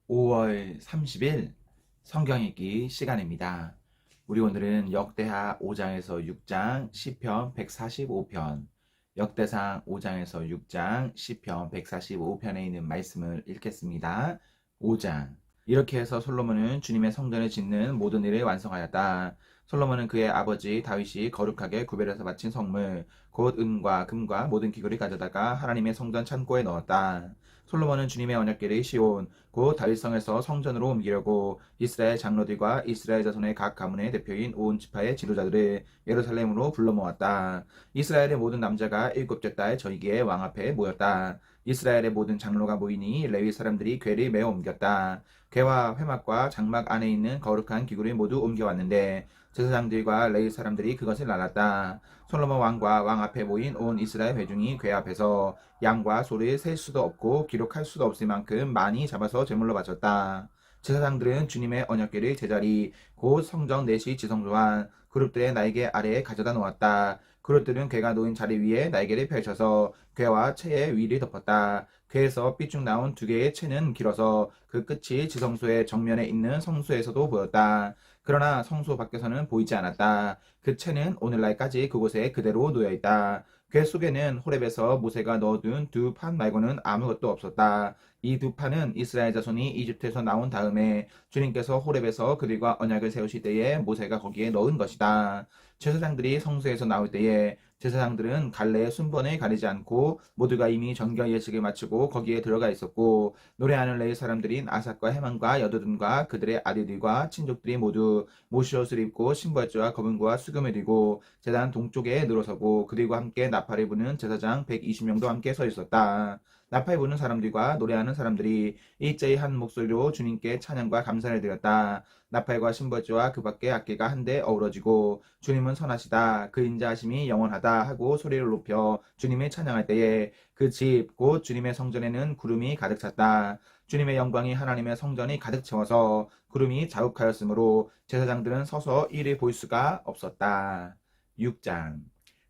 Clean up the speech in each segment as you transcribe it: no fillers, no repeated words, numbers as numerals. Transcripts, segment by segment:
5월 30일 성경 읽기 시간입니다. 우리 오늘은 역대하 5장에서 6장, 시편 145편, 역대상 5장에서 6장, 시편 145편에 있는 말씀을 읽겠습니다. 5장. 이렇게 해서 솔로몬은 주님의 성전을 짓는 모든 일을 완성하였다. 솔로몬은 그의 아버지 다윗이 거룩하게 구별해서 바친 성물, 곧 은과 금과 모든 기구를 가져다가 하나님의 성전 창고에 넣었다. 솔로몬은 주님의 언약궤를 시온 곧 다윗성에서 성전으로 옮기려고 이스라엘 장로들과 이스라엘 자손의 각 가문의 대표인 온 지파의 지도자들을 예루살렘으로 불러 모았다. 이스라엘의 모든 남자가 일곱째 달 저희기에 왕 앞에 모였다. 이스라엘의 모든 장로가 모이니 레위 사람들이 궤를 메어 옮겼다. 궤와 회막과 장막 안에 있는 거룩한 기구를 모두 옮겨왔는데 제사장들과 레위 사람들이 그것을 날랐다. 솔로몬 왕과 왕 앞에 모인 온 이스라엘 회중이 궤 앞에서 양과 소를 셀 수도 없고 기록할 수도 없을 만큼 많이 잡아서 제물로 바쳤다. 제사장들은 주님의 언약궤를 제자리 곧 성전 내시 지성소한 그룹들의 날개 아래에 가져다 놓았다. 그룹들은 궤가 놓인 자리 위에 날개를 펼쳐서 궤와 채의 위를 덮었다. 궤에서 삐쭉 나온 두 개의 채는 길어서 그 끝이 지성소의 정면에 있는 성소에서도 보였다. 그러나 성소 밖에서는 보이지 않았다. 그 채는 오늘날까지 그곳에 그대로 놓여있다. 궤 속에는 호렙에서 모세가 넣어둔 두 판 말고는 아무것도 없었다. 이 두 판은 이스라엘 자손이 이집트에서 나온 다음에 주님께서 호렙에서 그들과 언약을 세우실 때에 모세가 거기에 넣은 것이다. 제사장들이 성소에서 나올 때에 제사장들은 갈래의 순번을 가리지 않고 모두가 이미 정결 예식을 마치고 거기에 들어가 있었고 노래하는 레위 사람들인 아삭과 헤만과 여두둔과 그들의 아들들과 친족들이 모두 모시옷을 입고 신발주와 검은고와 수금을 들고 제단 동쪽에 늘어서고 그들과 함께 나팔을 부는 제사장 120명도 함께 서 있었다. 나팔 부는 사람들과 노래하는 사람들이 일제히 한 목소리로 주님께 찬양과 감사를 드렸다. 나팔과 신벌주와 그 밖에 악기가 한데 어우러지고 주님은 선하시다 그 인자하심이 영원하다 하고 소리를 높여 주님을 찬양할 때에 그 집 곧 주님의 성전에는 구름이 가득 찼다. 주님의 영광이 하나님의 성전이 가득 채워서 구름이 자욱하였으므로 제사장들은 서서 이를 볼 수가 없었다. 6장.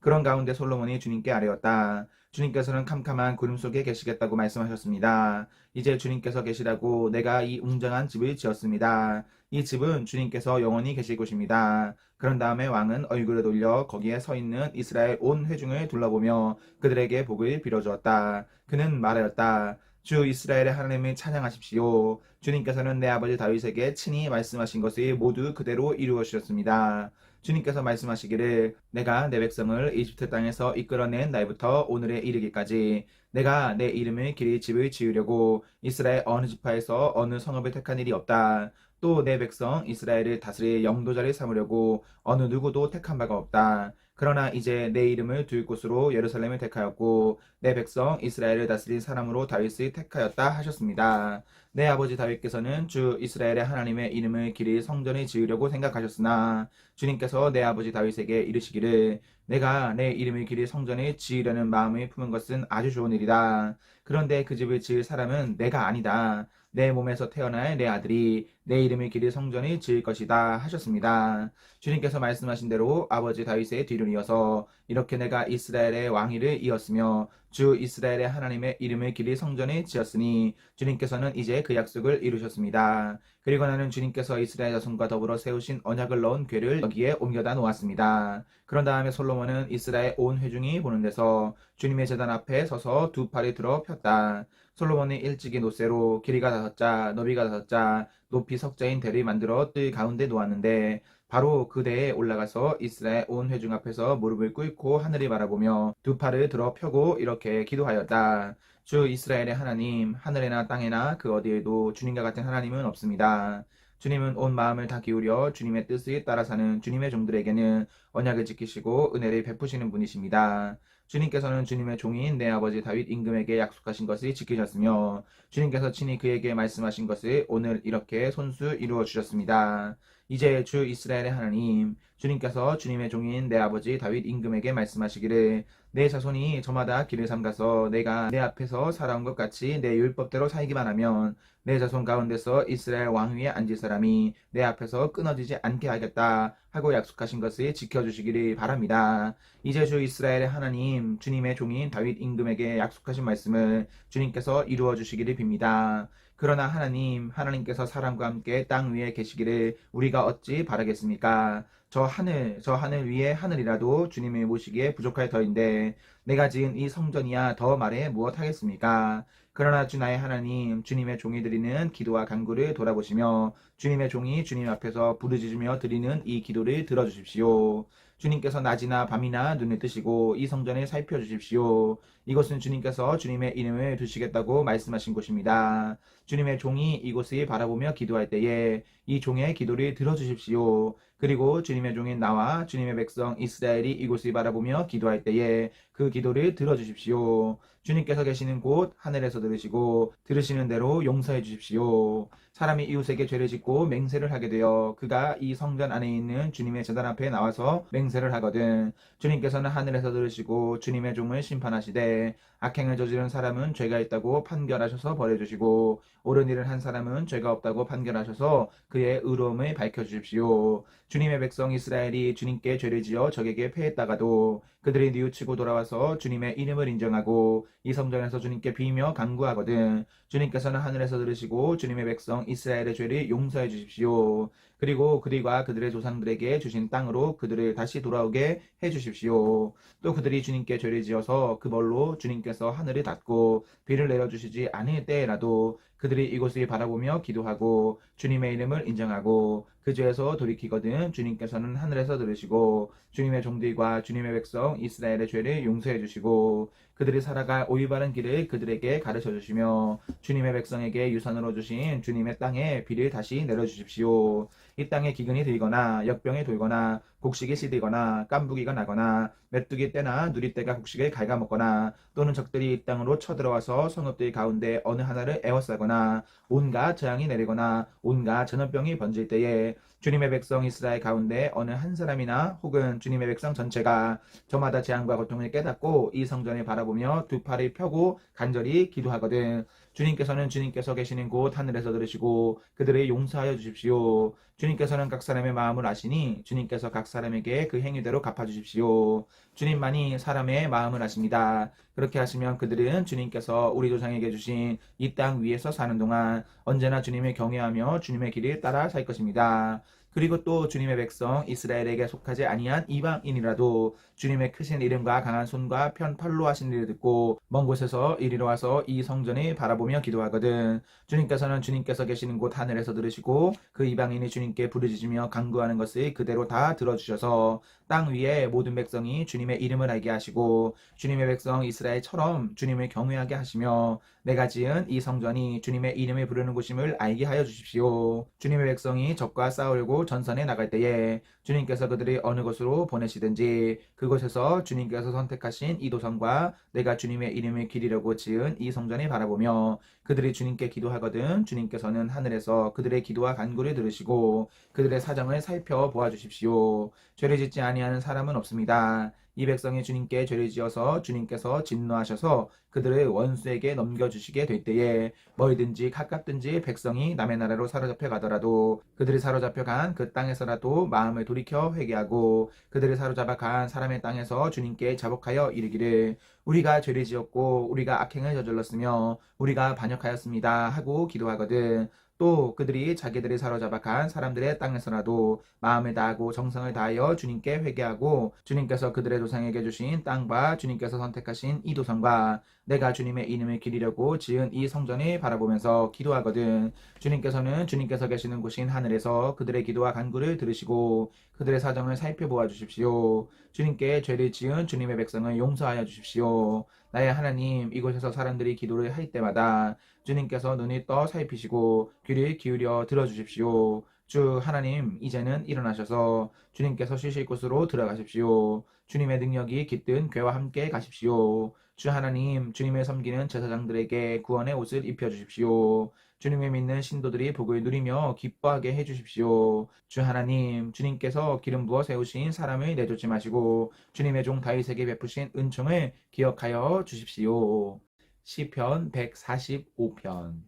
그런 가운데 솔로몬이 주님께 아뢰었다. 주님께서는 캄캄한 구름 속에 계시겠다고 말씀하셨습니다. 이제 주님께서 계시라고 내가 이 웅장한 집을 지었습니다. 이 집은 주님께서 영원히 계실 곳입니다. 그런 다음에 왕은 얼굴을 돌려 거기에 서 있는 이스라엘 온 회중을 둘러보며 그들에게 복을 빌어주었다. 그는 말하였다. 주 이스라엘의 하나님을 찬양하십시오. 주님께서는 내 아버지 다윗에게 친히 말씀하신 것을 모두 그대로 이루어 주셨습니다. 주님께서 말씀하시기를 내가 내 백성을 이집트 땅에서 이끌어낸 날부터 오늘에 이르기까지 내가 내 이름을 기릴 집을 지으려고 이스라엘 어느 지파에서 어느 성읍을 택한 일이 없다. 또 내 백성 이스라엘을 다스릴 영도자를 삼으려고 어느 누구도 택한 바가 없다. 그러나 이제 내 이름을 둘 곳으로 예루살렘을 택하였고 내 백성 이스라엘을 다스릴 사람으로 다윗을 택하였다 하셨습니다. 내 아버지 다윗께서는 주 이스라엘의 하나님의 이름을 기릴 성전을 지으려고 생각하셨으나 주님께서 내 아버지 다윗에게 이르시기를 내가 내 이름을 기릴 성전을 지으려는 마음을 품은 것은 아주 좋은 일이다. 그런데 그 집을 지을 사람은 내가 아니다. 내 몸에서 태어날 내 아들이 내 이름을 기릴 성전을 지을 것이다 하셨습니다. 주님께서 말씀하신 대로 아버지 다윗의 뒤를 이어서 이렇게 내가 이스라엘의 왕위를 이었으며 주 이스라엘의 하나님의 이름을 기릴 성전을 지었으니 주님께서는 이제 그 약속을 이루셨습니다. 그리고 나는 주님께서 이스라엘 자손과 더불어 세우신 언약을 넣은 궤를 여기에 옮겨다 놓았습니다. 그런 다음에 솔로몬은 이스라엘 온 회중이 보는 데서 주님의 제단 앞에 서서 두 팔을 들어 폈다. 솔로몬이 일찍이 노새로 길이가 5자, 너비가 5자, 높이 석자인 대를 만들어 뜰 가운데 놓았는데 바로 그 대에 올라가서 이스라엘 온 회중 앞에서 무릎을 꿇고 하늘을 바라보며 두 팔을 들어 펴고 이렇게 기도하였다. 주 이스라엘의 하나님, 하늘에나 땅에나 그 어디에도 주님과 같은 하나님은 없습니다. 주님은 온 마음을 다 기울여 주님의 뜻을 따라 사는 주님의 종들에게는 언약을 지키시고 은혜를 베푸시는 분이십니다. 주님께서는 주님의 종인 내 아버지 다윗 임금에게 약속하신 것을 지키셨으며 주님께서 친히 그에게 말씀하신 것을 오늘 이렇게 손수 이루어 주셨습니다. 이제 주 이스라엘의 하나님 주님께서 주님의 종인 내 아버지 다윗 임금에게 말씀하시기를 내 자손이 저마다 길을 삼가서 내가 내 앞에서 살아온 것 같이 내 율법대로 살기만 하면 내 자손 가운데서 이스라엘 왕 위에 앉을 사람이 내 앞에서 끊어지지 않게 하겠다 하고 약속하신 것을 지켜주시기를 바랍니다. 이제 주 이스라엘의 하나님 주님의 종인 다윗 임금에게 약속하신 말씀을 주님께서 이루어 주시기를 빕니다. 그러나 하나님께서 사람과 함께 땅 위에 계시기를 우리가 어찌 바라겠습니까? 저 하늘 위에 하늘이라도 주님을 모시기에 부족할 터인데 내가 지은 이 성전이야 더 말해 무엇 하겠습니까? 그러나 주 나의 하나님, 주님의 종이 드리는 기도와 간구를 돌아보시며 주님의 종이 주님 앞에서 부르짖으며 드리는 이 기도를 들어주십시오. 주님께서 낮이나 밤이나 눈을 뜨시고 이 성전을 살펴주십시오. 이곳은 주님께서 주님의 이름을 두시겠다고 말씀하신 곳입니다. 주님의 종이 이곳을 바라보며 기도할 때에 이 종의 기도를 들어주십시오. 그리고 주님의 종인 나와 주님의 백성 이스라엘이 이곳을 바라보며 기도할 때에 그 기도를 들어주십시오. 주님께서 계시는 곳 하늘에서 들으시고 들으시는 대로 용서해 주십시오. 사람이 이웃에게 죄를 짓고 맹세를 하게 되어 그가 이 성전 안에 있는 주님의 제단 앞에 나와서 맹세를 하거든 주님께서는 하늘에서 들으시고 주님의 종을 심판하시되 악행을 저지른 사람은 죄가 있다고 판결하셔서 벌해주시고 옳은 일을 한 사람은 죄가 없다고 판결하셔서 그의 의로움을 밝혀주십시오. 주님의 백성 이스라엘이 주님께 죄를 지어 적에게 패했다가도 그들이 뉘우치고 돌아와서 주님의 이름을 인정하고 이 성전에서 주님께 비며 간구하거든 주님께서는 하늘에서 들으시고 주님의 백성 이스라엘의 죄를 용서해 주십시오. 그리고 그들과 그들의 조상들에게 주신 땅으로 그들을 다시 돌아오게 해 주십시오. 또 그들이 주님께 죄를 지어서 그 벌로 주님께서 하늘을 닫고 비를 내려주시지 않을 때에라도 그들이 이곳을 바라보며 기도하고 주님의 이름을 인정하고 그 죄에서 돌이키거든 주님께서는 하늘에서 들으시고 주님의 종들과 주님의 백성 이스라엘의 죄를 용서해 주시고 그들이 살아갈 오유바른 길을 그들에게 가르쳐 주시며 주님의 백성에게 유산으로 주신 주님의 땅에 비를 다시 내려주십시오. 이 땅에 기근이 들거나 역병이 돌거나 곡식이 시들거나 깐부기가 나거나 메뚜기 떼나 누리떼가 곡식을 갉아먹거나 또는 적들이 이 땅으로 쳐들어와서 성읍들 가운데 어느 하나를 에워싸거나 온갖 재앙이 내리거나 온갖 전염병이 번질 때에 주님의 백성 이스라엘 가운데 어느 한 사람이나 혹은 주님의 백성 전체가 저마다 재앙과 고통을 깨닫고 이 성전을 바라보며 두 팔을 펴고 간절히 기도하거든 주님께서는 주님께서 계시는 곳 하늘에서 들으시고 그들을 용서하여 주십시오. 주님께서는 각 사람의 마음을 아시니 주님께서 각 사람에게 그 행위대로 갚아주십시오. 주님만이 사람의 마음을 아십니다. 그렇게 하시면 그들은 주님께서 우리 조상에게 주신 이 땅 위에서 사는 동안 언제나 주님을 경외하며 주님의 길을 따라 살 것입니다. 그리고 또 주님의 백성 이스라엘에게 속하지 아니한 이방인이라도 주님의 크신 이름과 강한 손과 편팔로 하신 일을 듣고 먼 곳에서 이리로 와서 이 성전을 바라보며 기도하거든 주님께서는 주님께서 계시는 곳 하늘에서 들으시고 그 이방인이 주님께 부르짖으며 간구하는 것을 그대로 다 들어주셔서 땅 위에 모든 백성이 주님의 이름을 알게 하시고 주님의 백성 이스라엘처럼 주님을 경외하게 하시며 내가 지은 이 성전이 주님의 이름을 부르는 곳임을 알게 하여 주십시오. 주님의 백성이 적과 싸우려고 전선에 나갈 때에 주님께서 그들이 어느 곳으로 보내시든지 그곳에서 주님께서 선택하신 이 도성과 내가 주님의 이름을 기리려고 지은 이 성전을 바라보며 그들이 주님께 기도하거든 주님께서는 하늘에서 그들의 기도와 간구를 들으시고 그들의 사정을 살펴보아 주십시오. 죄를 짓지 아니하는 사람은 없습니다. 이 백성이 주님께 죄를 지어서 주님께서 진노하셔서 그들을 원수에게 넘겨주시게 될 때에 뭐든지 가깝든지 백성이 남의 나라로 사로잡혀 가더라도 그들이 사로잡혀 간 그 땅에서라도 마음을 돌이켜 회개하고 그들을 사로잡아 간 사람의 땅에서 주님께 자복하여 이르기를 우리가 죄를 지었고 우리가 악행을 저질렀으며 우리가 반역하였습니다 하고 기도하거든 또 그들이 자기들이 사로잡아 간 사람들의 땅에서라도 마음을 다하고 정성을 다하여 주님께 회개하고 주님께서 그들의 조상에게 주신 땅과 주님께서 선택하신 이 도성과 내가 주님의 이름을 기리려고 지은 이 성전을 바라보면서 기도하거든 주님께서는 주님께서 계시는 곳인 하늘에서 그들의 기도와 간구를 들으시고 그들의 사정을 살펴보아 주십시오. 주님께 죄를 지은 주님의 백성을 용서하여 주십시오. 나의 하나님 이곳에서 사람들이 기도를 할 때마다 주님께서 눈이 떠 살피시고 귀를 기울여 들어주십시오. 주 하나님 이제는 일어나셔서 주님께서 쉬실 곳으로 들어가십시오. 주님의 능력이 깃든 괴와 함께 가십시오. 주 하나님 주님을 섬기는 제사장들에게 구원의 옷을 입혀주십시오. 주님을 믿는 신도들이 복을 누리며 기뻐하게 해주십시오. 주 하나님 주님께서 기름 부어 세우신 사람을 내쫓지 마시고 주님의 종 다윗에게 베푸신 은총을 기억하여 주십시오. 시편 145편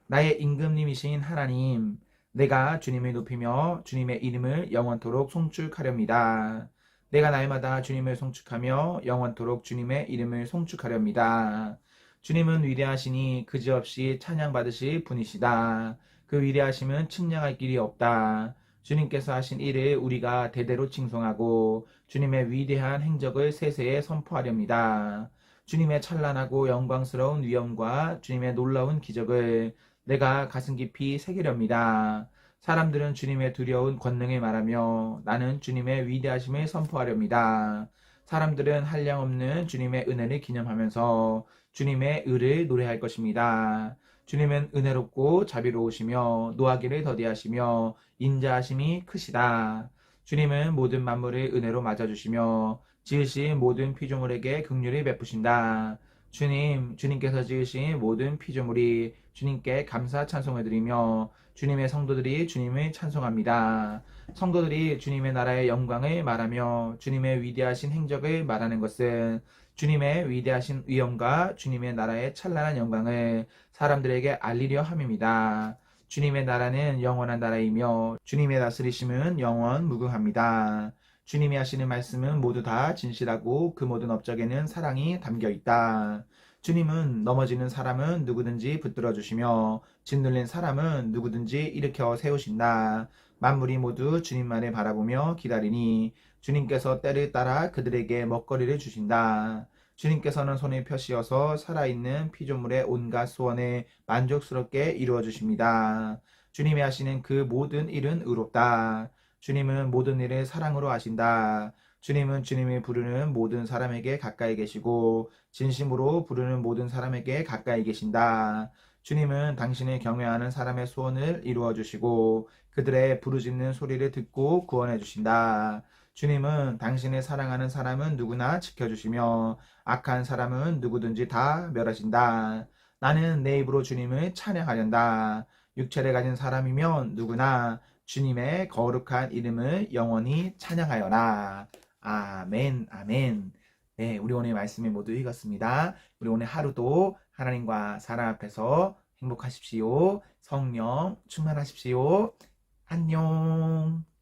나의 임금님이신 하나님 내가 주님을 높이며 주님의 이름을 영원토록 송축하렵니다. 내가 날마다 주님을 송축하며 영원토록 주님의 이름을 송축하렵니다. 주님은 위대하시니 그지없이 찬양받으실 분이시다. 그 위대하심은 측량할 길이 없다. 주님께서 하신 일을 우리가 대대로 칭송하고 주님의 위대한 행적을 세세에 선포하렵니다. 주님의 찬란하고 영광스러운 위엄과 주님의 놀라운 기적을 내가 가슴 깊이 새기렵니다. 사람들은 주님의 두려운 권능을 말하며 나는 주님의 위대하심을 선포하렵니다. 사람들은 한량없는 주님의 은혜를 기념하면서 주님의 의를 노래할 것입니다. 주님은 은혜롭고 자비로우시며 노하기를 더디하시며 인자하심이 크시다. 주님은 모든 만물을 은혜로 맞아주시며 지으신 모든 피조물에게 긍휼을 베푸신다. 주님께서 지으신 모든 피조물이 주님께 감사 찬송을 드리며 주님의 성도들이 주님을 찬송합니다. 성도들이 주님의 나라의 영광을 말하며 주님의 위대하신 행적을 말하는 것은 주님의 위대하신 위엄과 주님의 나라의 찬란한 영광을 사람들에게 알리려 함입니다. 주님의 나라는 영원한 나라이며 주님의 다스리심은 영원 무궁합니다. 주님이 하시는 말씀은 모두 다 진실하고 그 모든 업적에는 사랑이 담겨 있다. 주님은 넘어지는 사람은 누구든지 붙들어 주시며 짓눌린 사람은 누구든지 일으켜 세우신다. 만물이 모두 주님만을 바라보며 기다리니 주님께서 때를 따라 그들에게 먹거리를 주신다. 주님께서는 손을 펴시어서 살아있는 피조물의 온갖 소원을 만족스럽게 이루어 주십니다. 주님이 하시는 그 모든 일은 의롭다. 주님은 모든 일을 사랑으로 하신다. 주님은 주님이 부르는 모든 사람에게 가까이 계시고 진심으로 부르는 모든 사람에게 가까이 계신다. 주님은 당신을 경외하는 사람의 소원을 이루어 주시고 그들의 부르짖는 소리를 듣고 구원해 주신다. 주님은 당신의 사랑하는 사람은 누구나 지켜주시며 악한 사람은 누구든지 다 멸하신다. 나는 내 입으로 주님을 찬양하련다. 육체를 가진 사람이면 누구나 주님의 거룩한 이름을 영원히 찬양하여라. 아멘, 아멘. 네, 우리 오늘 말씀을 모두 읽었습니다. 우리 오늘 하루도 하나님과 사람 앞에서 행복하십시오. 성령 충만하십시오. 안녕.